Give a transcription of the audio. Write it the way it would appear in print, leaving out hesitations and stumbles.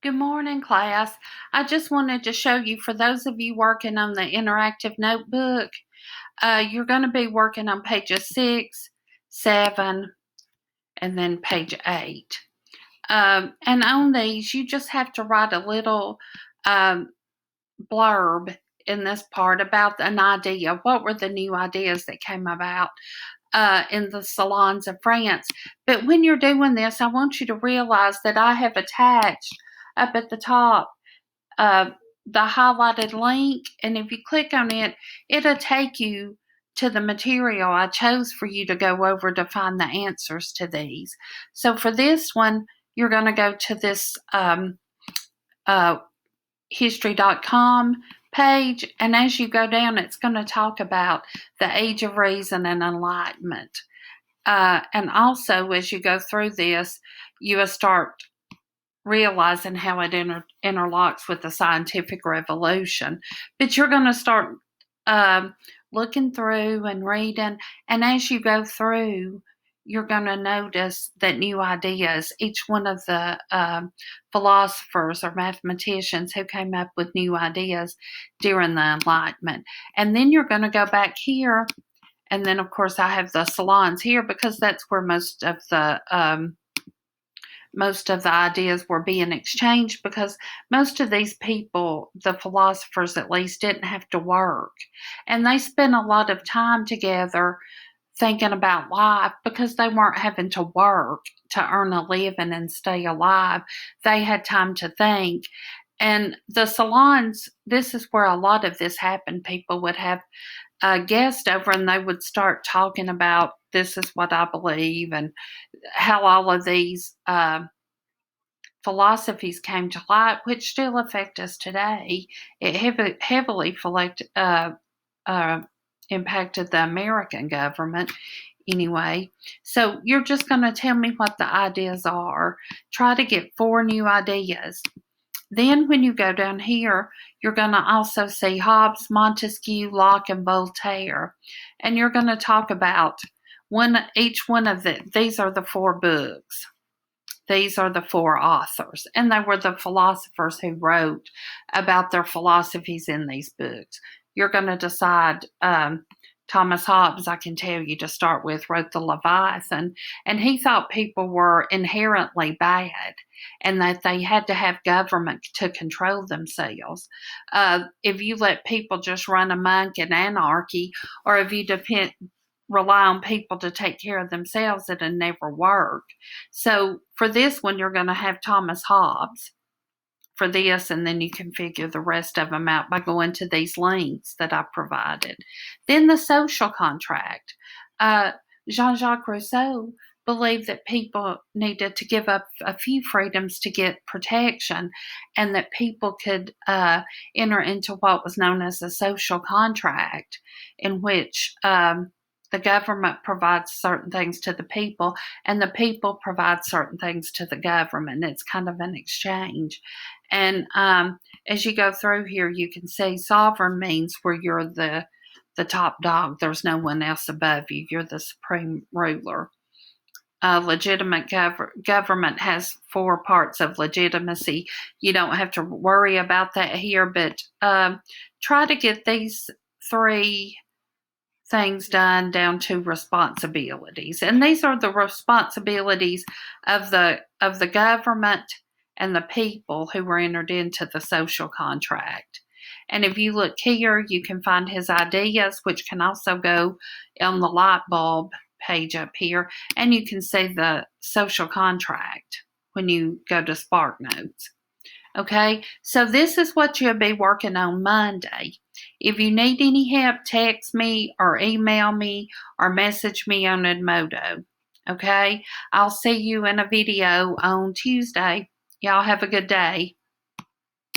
Good morning, class. I just wanted to show you, for those of you working on the interactive notebook, you're going to be working on pages 6, 7, and then page 8. And on these, you just have to write a little blurb in this part about an idea. What were the new ideas that came about in the salons of France? But when you're doing this, I want you to realize that I have attached up at the top the highlighted link, and if you click on it, it'll take you to the material I chose for you to go over to find the answers to these. So for this one, you're going to go to this history.com page, and as you go down, it's going to talk about the Age of Reason and Enlightenment. And also, as you go through this, you will start realizing how it interlocks with the scientific revolution. But you're going to start looking through and reading, and as you go through, you're going to notice that new ideas, each one of the philosophers or mathematicians who came up with new ideas during the Enlightenment. And then you're going to go back here, and then of course I have the salons here because that's where most of the ideas were being exchanged, because most of these people, the philosophers at least, didn't have to work. And they spent a lot of time together thinking about life because they weren't having to work to earn a living and stay alive. They had time to think. And the salons, this is where a lot of this happened. People would have a guest over and they would start talking about, this is what I believe, and how all of these philosophies came to light, which still affect us today. It heavily impacted the American government anyway. So you're just going to tell me what the ideas are. Try to get 4 new ideas. Then when you go down here, you're going to also see Hobbes, Montesquieu, Locke, and Voltaire. And you're going to talk about each one of these are the 4 books. These are the 4 authors, and they were the philosophers who wrote about their philosophies in these books. You're going to decide, Thomas Hobbes, I can tell you to start with, wrote the Leviathan, and he thought people were inherently bad and that they had to have government to control themselves. If you let people just run amok in anarchy, or if you rely on people to take care of themselves, it'll never work. So for this one, you're going to have Thomas Hobbes for this, and then you can figure the rest of them out by going to these links that I provided. Then the social contract. Jean-Jacques Rousseau believed that people needed to give up a few freedoms to get protection, and that people could enter into what was known as a social contract, in which the government provides certain things to the people, and the people provide certain things to the government. It's kind of an exchange. And as you go through here, you can see sovereign means where you're the top dog. There's no one else above you. You're the supreme ruler. Legitimate government has 4 parts of legitimacy. You don't have to worry about that here, but try to get these 3 things done down to responsibilities. And these are the responsibilities of the government and the people who were entered into the social contract. And if you look here, you can find his ideas, which can also go on the light bulb page up here, and you can see the social contract when you go to SparkNotes. Okay, so this is what you'll be working on Monday. If you need any help, text me or email me or message me on Edmodo. Okay, I'll see you in a video on Tuesday. Y'all have a good day.